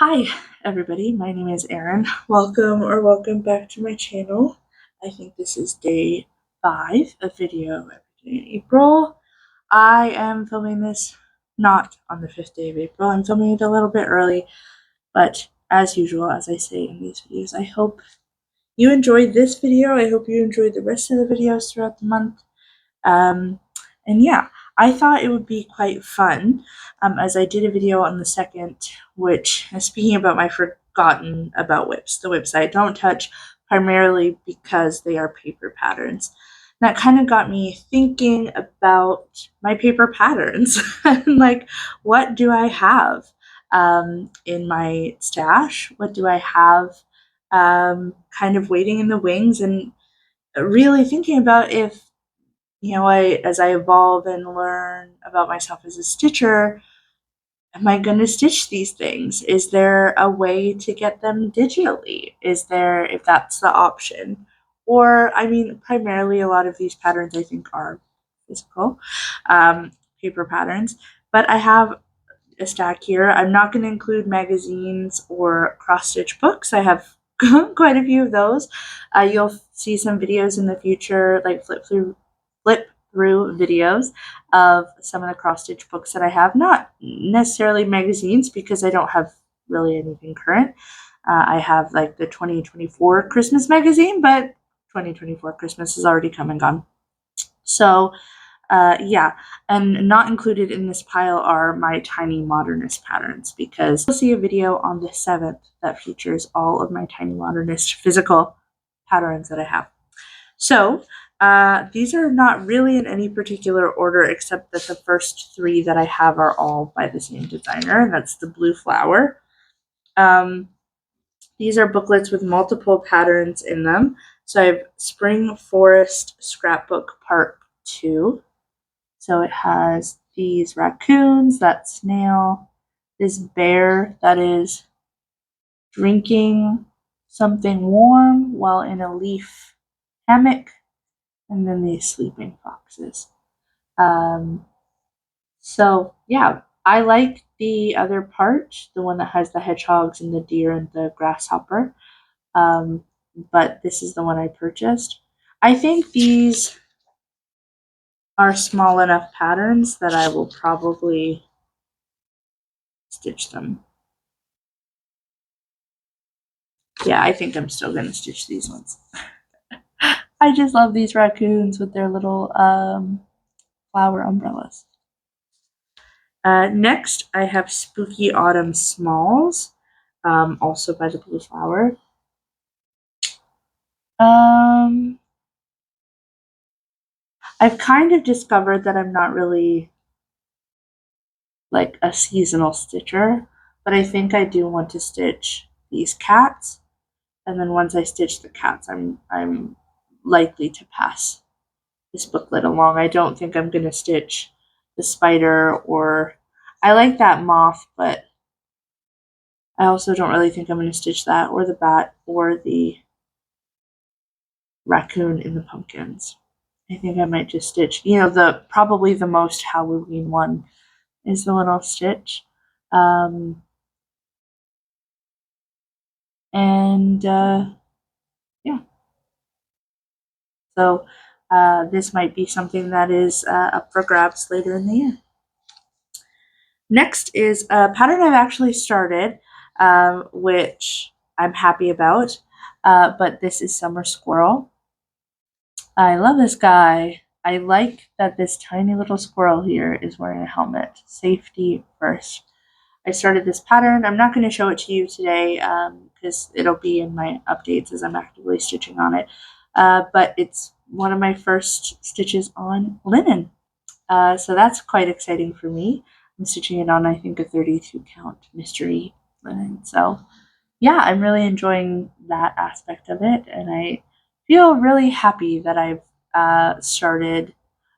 Hi everybody, my name is Erin. Welcome back to my channel. I think this is day 5 of video every day in April. I am filming this not on the 5th day of April. I'm filming it a little bit early, but as usual, as I say in these videos, I hope you enjoyed this video. I hope you enjoyed the rest of the videos throughout the month. Um, and yeah, I thought it would be quite fun, as I did a video on the 2nd, which, speaking about my forgotten about whips, the whips I don't touch, primarily because they are paper patterns. That kind of got me thinking about my paper patterns and like, what do I have in my stash? What do I have kind of waiting in the wings? And really thinking about if as I evolve and learn about myself as a stitcher, am I going to stitch these things? Is there a way to get them digitally? Is there, if that's the option? Or, I mean, primarily a lot of these patterns I think are physical, paper patterns, but I have a stack here. I'm not going to include magazines or cross-stitch books. I have quite a few of those. You'll see some videos in the future, like flip through videos of some of the cross-stitch books that I have. Not necessarily magazines because I don't have really anything current. I have like the 2024 Christmas magazine, but 2024 Christmas has already come and gone. So yeah, and not included in this pile are my tiny modernist patterns, because you'll see a video on the 7th that features all of my tiny modernist physical patterns that I have. So these are not really in any particular order, except that the first 3 that I have are all by the same designer, and that's the Blue Flower. These are booklets with multiple patterns in them. So I have Spring Forest Scrapbook Part 2. So it has these raccoons, that snail, this bear that is drinking something warm while in a leaf hammock, and then these sleeping foxes. So yeah, I like the other part, the one that has the hedgehogs and the deer and the grasshopper. But this is the one I purchased. I think these are small enough patterns that I will probably stitch them. Yeah, I think I'm still going to stitch these ones. I just love these raccoons with their little flower umbrellas. Next, I have Spooky Autumn Smalls, also by the Blue Flower. I've kind of discovered that I'm not really like a seasonal stitcher, but I think I do want to stitch these cats, and then once I stitch the cats, I'm likely to pass this booklet along. I don't think I'm going to stitch the spider, or I like that moth, but I also don't really think I'm going to stitch that, or the bat, or the raccoon in the pumpkins. I think I might just stitch, probably the most Halloween one is the one I'll stitch. Yeah. So this might be something that is up for grabs later in the year. Next is a pattern I've actually started, which I'm happy about, but this is Summer Squirrel. I love this guy. I like that this tiny little squirrel here is wearing a helmet. Safety first. I started this pattern. I'm not going to show it to you today because it'll be in my updates as I'm actively stitching on it. But it's one of my first stitches on linen. So that's quite exciting for me. I'm stitching it on, I think, a 32 count mystery linen. So yeah, I'm really enjoying that aspect of it. And I feel really happy that I've started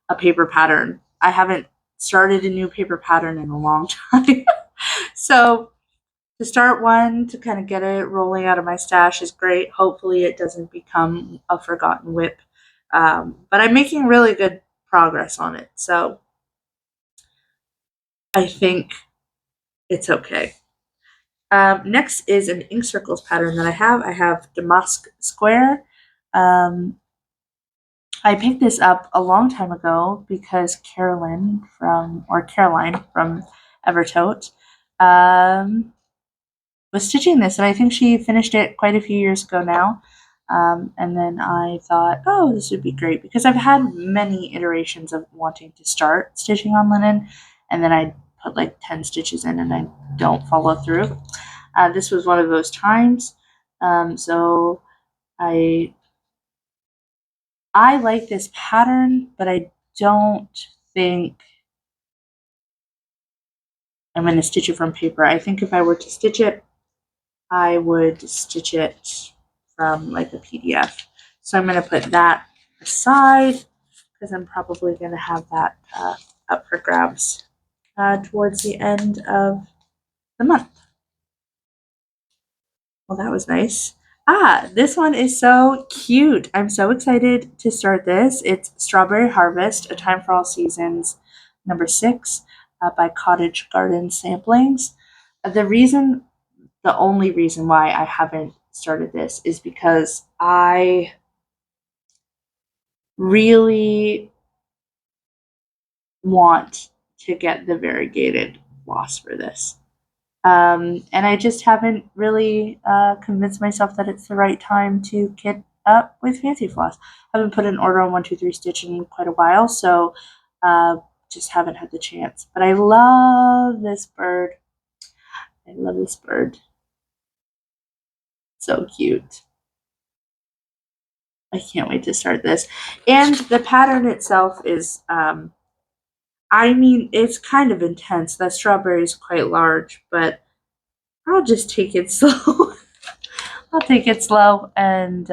a paper pattern. I haven't started a new paper pattern in a long time. So to start one, to kind of get it rolling out of my stash is great. Hopefully it doesn't become a forgotten whip. But I'm making really good progress on it. So I think it's okay. Next is an ink circles pattern that I have. I have Damask Square. I picked this up a long time ago because Caroline from Evertote was stitching this, and I think she finished it quite a few years ago now. And then I thought, oh, this would be great because I've had many iterations of wanting to start stitching on linen, and then I put like 10 stitches in and I don't follow through. This was one of those times. So I like this pattern, but I don't think I'm going to stitch it from paper. I think if I were to stitch it, I would stitch it from like a PDF. So I'm going to put that aside because I'm probably going to have that up for grabs towards the end of the month. Well, that was nice. This one is so cute. I'm so excited to start this. It's Strawberry Harvest, A Time for All Seasons, number 6 by Cottage Garden Samplings. The only reason why I haven't started this is because I really want to get the variegated floss for this. And I just haven't really convinced myself that it's the right time to get up with fancy floss. I haven't put an order on 123 Stitch in quite a while, so just haven't had the chance. But I love this bird. I love this bird. So cute. I can't wait to start this. And the pattern itself is, it's kind of intense. That strawberry is quite large, but I'll just take it slow. I'll take it slow and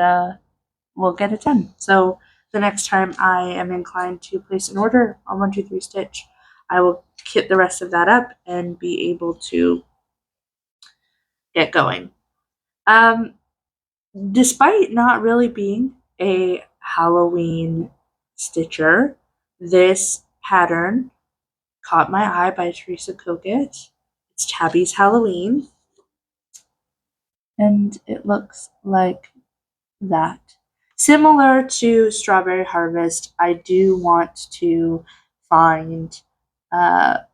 we'll get it done. So the next time I am inclined to place an order on 123 Stitch, I will kit the rest of that up and be able to get going. Despite not really being a Halloween stitcher, this pattern caught my eye by Teresa Kogut. It's Tabby's Halloween, and it looks like that. Similar to Strawberry Harvest, I do want to find a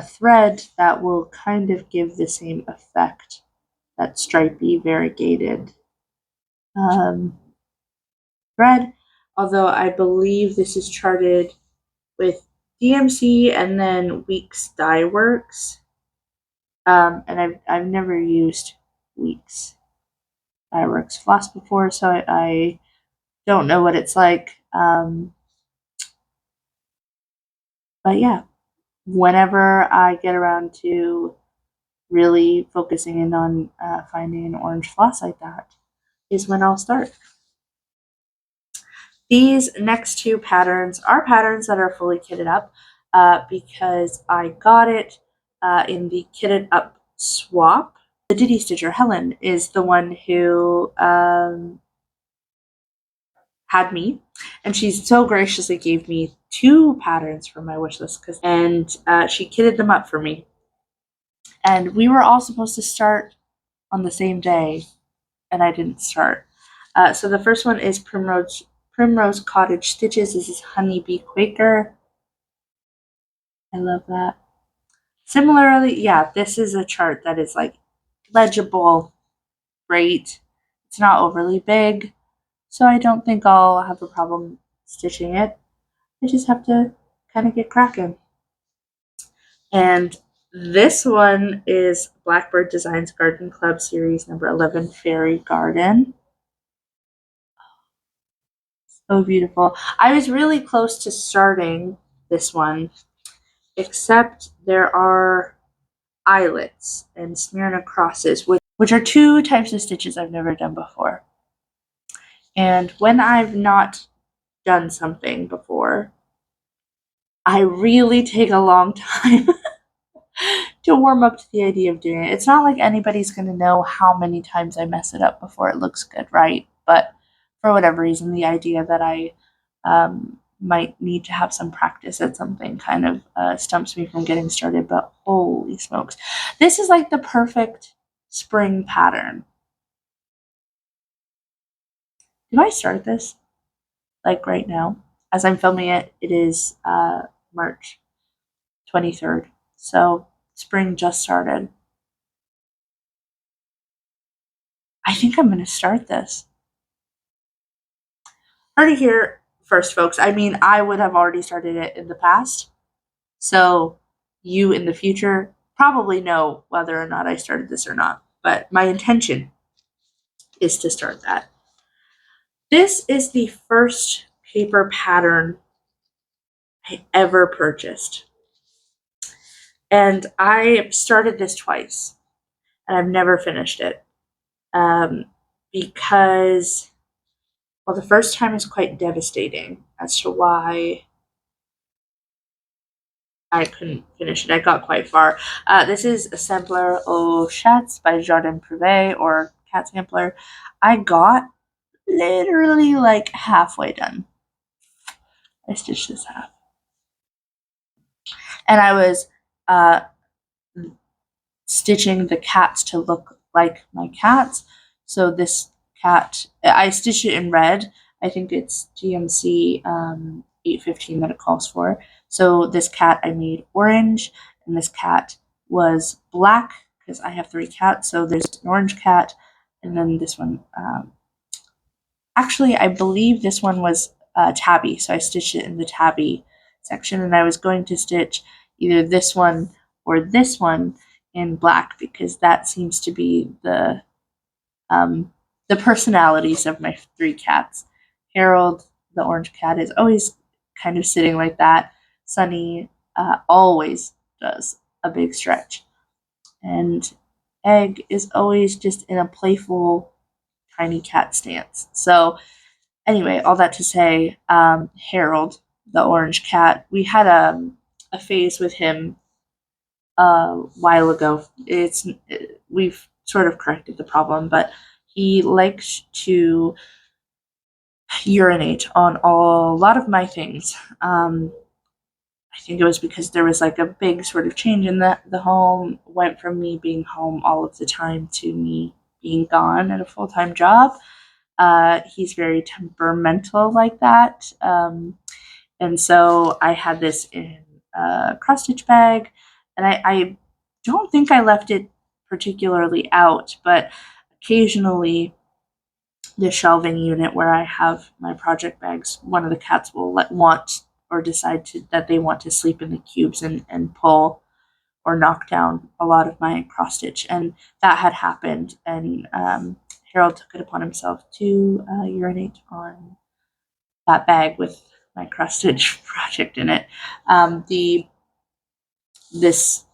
thread that will kind of give the same effect, that stripy variegated thread, although I believe this is charted with DMC and then Weeks Dye Works. And I've never used Weeks Dye Works floss before, so I don't know what it's like. But yeah, whenever I get around to really focusing in on finding an orange floss like that is when I'll start. These next two patterns are patterns that are fully kitted up because I got it in the kitted up swap. The Diddy Stitcher, Helen, is the one who had me, and she so graciously gave me 2 patterns from my wish list, and she kitted them up for me. And we were all supposed to start on the same day, and I didn't start. So the first one is Primrose Cottage Stitches. This is Honeybee Quaker. I love that. Similarly, yeah, this is a chart that is like legible, great. It's not overly big, so I don't think I'll have a problem stitching it. I just have to kind of get cracking. And this one is Blackbird Designs Garden Club Series number 11, Fairy Garden. So beautiful. I was really close to starting this one, except there are eyelets and Smyrna crosses, which are 2 types of stitches I've never done before. And when I've not done something before, I really take a long time to warm up to the idea of doing it. It's not like anybody's going to know how many times I mess it up before it looks good, right? But for whatever reason, the idea that I might need to have some practice at something kind of stumps me from getting started. But holy smokes, this is like the perfect spring pattern. Did I start this like right now? As I'm filming it, it is March 23rd. So spring just started. I think I'm going to start this. Heard it here first, folks. I mean, I would have already started it in the past. So you in the future probably know whether or not I started this or not. But my intention is to start that. This is the first paper pattern I ever purchased. And I started this twice, and I've never finished it. Because, well, the first time is quite devastating as to why I couldn't finish it. I got quite far. This is Assembler aux Chats by Jardin Privé, or Cat Sampler. I got literally like halfway done. I stitched this half. And I was stitching the cats to look like my cats. So this cat, I stitched it in red. I think it's GMC 815 that it calls for. So this cat I made orange, and this cat was black because I have 3 cats. So there's an orange cat, and then this one. Actually, I believe this one was tabby, so I stitched it in the tabby section, and I was going to stitch either this one or this one in black because that seems to be the personalities of my 3 cats. Harold, the orange cat, is always kind of sitting like that. Sunny always does a big stretch. And Egg is always just in a playful, tiny cat stance. So, anyway, all that to say, Harold, the orange cat, we had a phase with him a while ago. We've sort of corrected the problem, but he likes to urinate on a lot of my things. I think it was because there was like a big sort of change in the home. Went from me being home all of the time to me being gone at a full-time job. He's very temperamental like that. And so I had this in a cross-stitch bag, and I don't think I left it particularly out, but occasionally the shelving unit where I have my project bags, one of the cats will want or decide that they want to sleep in the cubes and pull or knock down a lot of my cross stitch, and that had happened. And Harold took it upon himself to urinate on that bag with my cross stitch project in it. This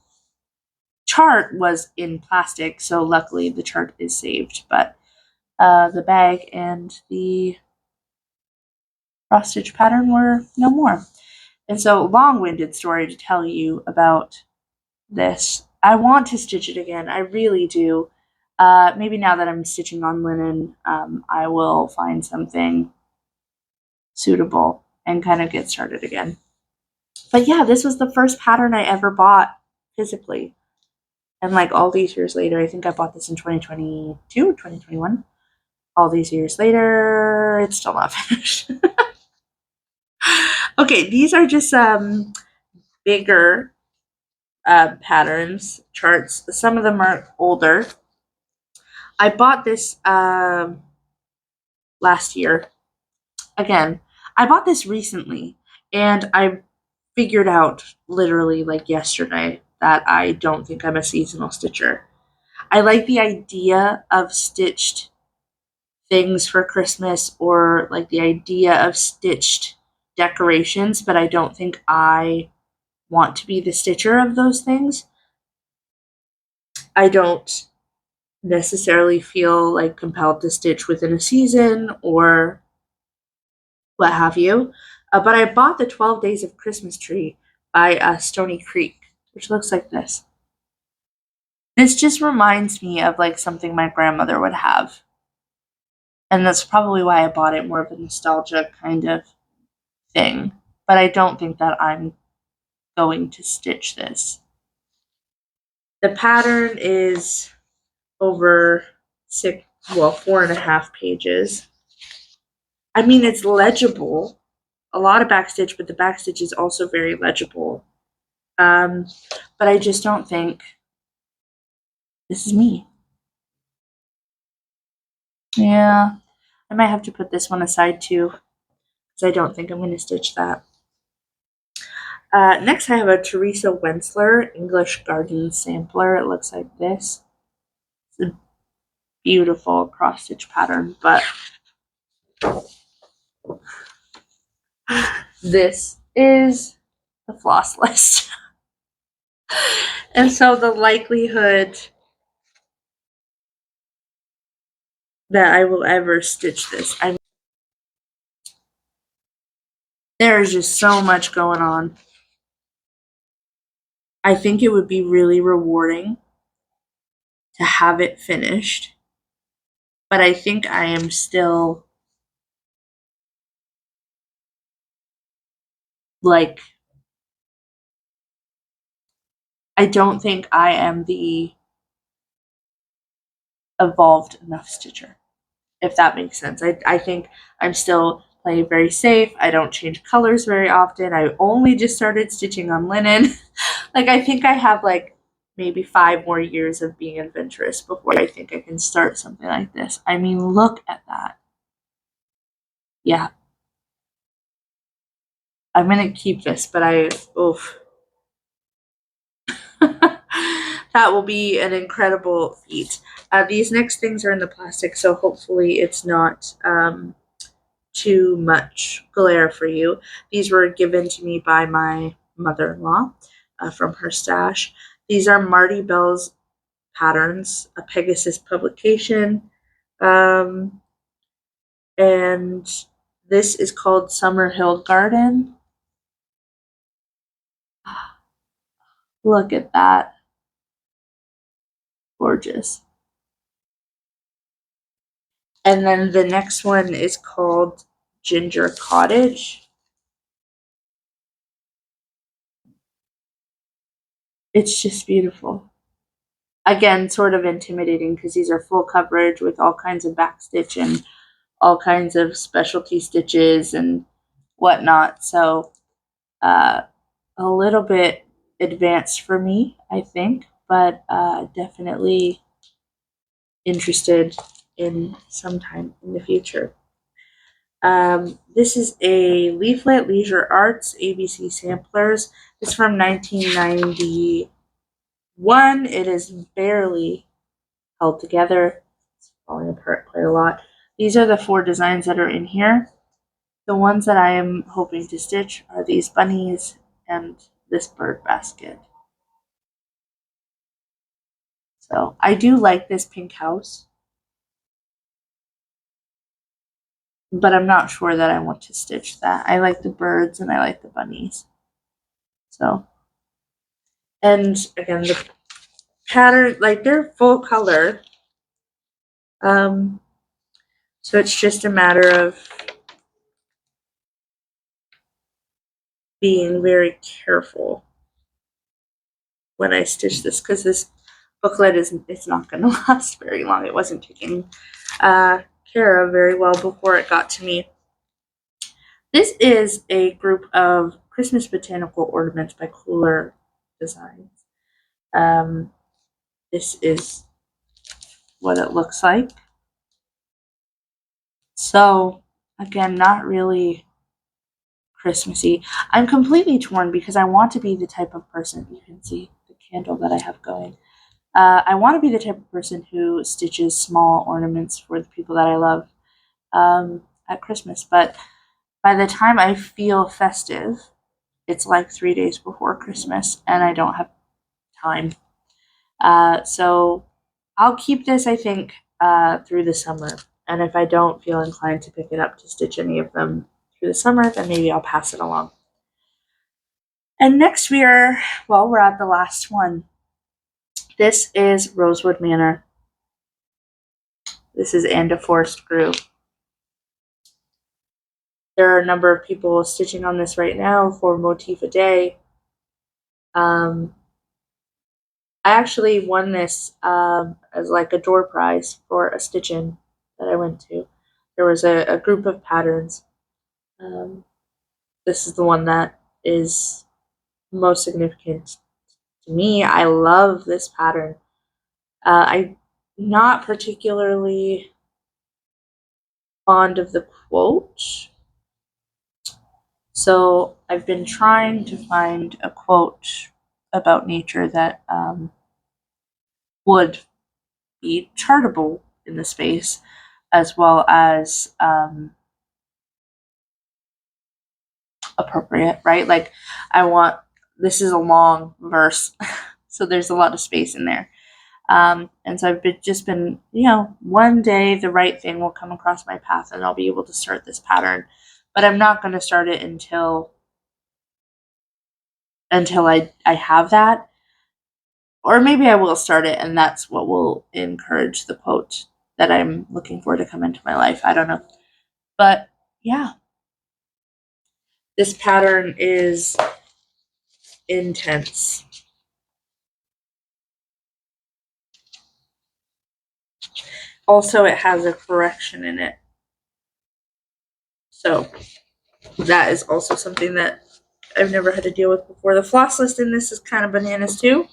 chart was in plastic, so luckily the chart is saved, but the bag and the cross stitch pattern were no more. And so, long-winded story to tell you about this. I want to stitch it again. I really do. Maybe now that I'm stitching on linen, I will find something suitable and kind of get started again. But yeah, this was the first pattern I ever bought physically. And like all these years later, I think I bought this in 2022, 2021. All these years later, it's still not finished. Okay, these are just bigger patterns, charts. Some of them are older. I bought this last year. Again, I bought this recently, and I figured out literally like yesterday that I don't think I'm a seasonal stitcher. I like the idea of stitched things for Christmas, or like the idea of stitched decorations, but I don't think I want to be the stitcher of those things. I don't necessarily feel like compelled to stitch within a season or what have you. But I bought the 12 Days of Christmas Tree by Stony Creek, which looks like this. This just reminds me of like something my grandmother would have. And that's probably why I bought it, more of a nostalgia kind of thing. But I don't think that I'm going to stitch this. The pattern is over 4.5 pages. I mean, it's legible. A lot of backstitch, but the backstitch is also very legible. But I just don't think this is me. Yeah, I might have to put this one aside too, because I don't think I'm going to stitch that. Next, I have a Teresa Wentzler English Garden Sampler. It looks like this. It's a beautiful cross-stitch pattern, but this is the floss list. And so the likelihood that I will ever stitch this, there's just so much going on. I think it would be really rewarding to have it finished, but I think I am still like, I don't think I am the evolved enough stitcher, if that makes sense. I think I'm still playing very safe. I don't change colors very often. I only just started stitching on linen. Like, I think I have like maybe 5 more years of being adventurous before I think I can start something like this. I mean, look at that. Yeah. I'm gonna keep this, but oof. That will be an incredible feat. These next things are in the plastic, so hopefully it's not too much glare for you. These were given to me by my mother-in-law from her stash. These are Marty Bell's patterns, a Pegasus publication. And this is called Summer Hill Garden. Look at that. Gorgeous. And then the next one is called Ginger Cottage. It's just beautiful. Again, sort of intimidating because these are full coverage with all kinds of backstitch and all kinds of specialty stitches and whatnot. So a little bit advanced for me, I think, but definitely interested in sometime in the future. This is a leaflet, Leisure Arts, ABC Samplers. It's from 1991. It is barely held together. It's falling apart quite a lot. These are the 4 designs that are in here. The ones that I am hoping to stitch are these bunnies and this bird basket. So I do like this pink house, but I'm not sure that I want to stitch that. I like the birds and I like the bunnies. So, and again, the pattern, like, they're full color. So it's just a matter of being very careful when I stitch this, because this booklet it's not going to last very long. It wasn't taken care of very well before it got to me. This is a group of Christmas botanical ornaments by Cooler Designs. This is what it looks like. So, again, not really Christmassy. I'm completely torn because I want to be the type of person, you can see the candle that I have going. I want to be the type of person who stitches small ornaments for the people that I love at Christmas. But by the time I feel festive, it's like 3 days before Christmas, and I don't have time. So I'll keep this, I think, through the summer. And if I don't feel inclined to pick it up to stitch any of them through the summer, then maybe I'll pass it along. And next we're at the last one. This is Rosewood Manor. This is And a Forest Grew. There are a number of people stitching on this right now for Motif a Day. I actually won this as like a door prize for a stitch-in that I went to. There was a group of patterns. Um, this is the one that is most significant to me. I love this pattern. I'm not particularly fond of the quote, so I've been trying to find a quote about nature that would be chartable in the space, as well as appropriate, right? Like, I want, this is a long verse, so there's a lot of space in there. And so I've just been, one day the right thing will come across my path and I'll be able to start this pattern. But I'm not going to start it until I have that. Or maybe I will start it, and that's what will encourage the quote that I'm looking for to come into my life. I don't know. But yeah, this pattern is intense. Also, it has a correction in it. So that is also something that I've never had to deal with before. The floss list in this is kind of bananas too.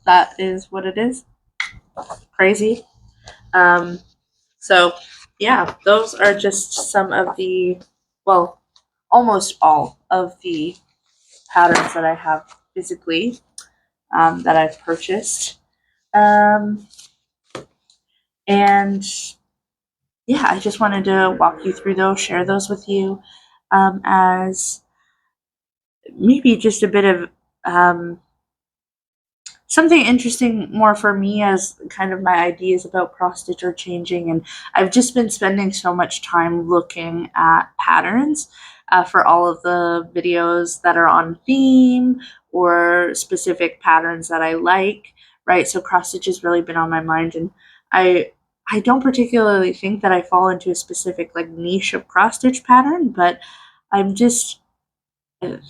That is what it is. Crazy. So yeah, those are just some of the, well, almost all of the patterns that I have physically that I've purchased. And yeah, I just wanted to walk you through those, share those with you as maybe just a bit of something interesting more for me, as kind of my ideas about cross stitch are changing. And I've just been spending so much time looking at patterns for all of the videos that are on theme or specific patterns that I like, right? So cross stitch has really been on my mind, and I don't particularly think that I fall into a specific like niche of cross stitch pattern, but I'm just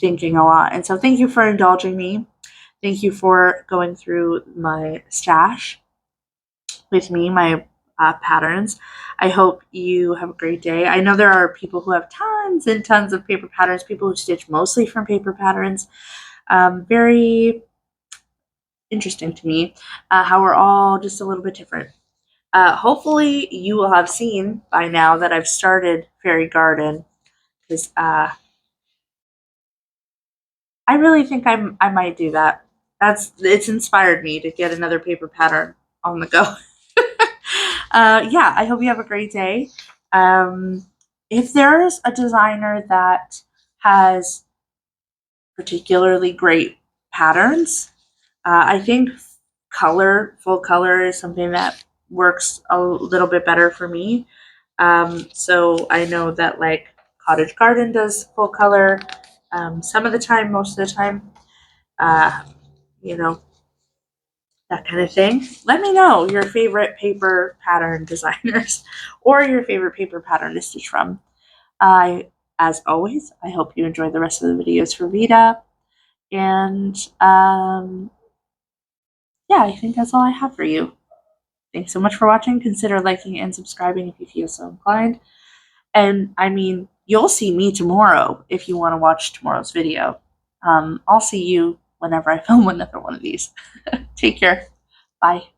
thinking a lot. And so thank you for indulging me. Thank you for going through my stash with me, my patterns. I hope you have a great day. I know there are people who have tons and tons of paper patterns, people who stitch mostly from paper patterns. Very interesting to me how we're all just a little bit different. Hopefully you will have seen by now that I've started Fairy Garden, because I really think I might do that. It's inspired me to get another paper pattern on the go. Yeah, I hope you have a great day. If there's a designer that has particularly great patterns, I think full color is something that works a little bit better for me. So I know that like Cottage Garden does full color some of the time, most of the time, uh, you know, that kind of thing. Let me know your favorite paper pattern designers or your favorite paper pattern to stitch from. As always, I hope you enjoy the rest of the videos for VEDA. And yeah, I think that's all I have for you. Thanks so much for watching. Consider liking and subscribing if you feel so inclined. And I mean, you'll see me tomorrow if you want to watch tomorrow's video. I'll see you whenever I film another one of these. Take care. Bye.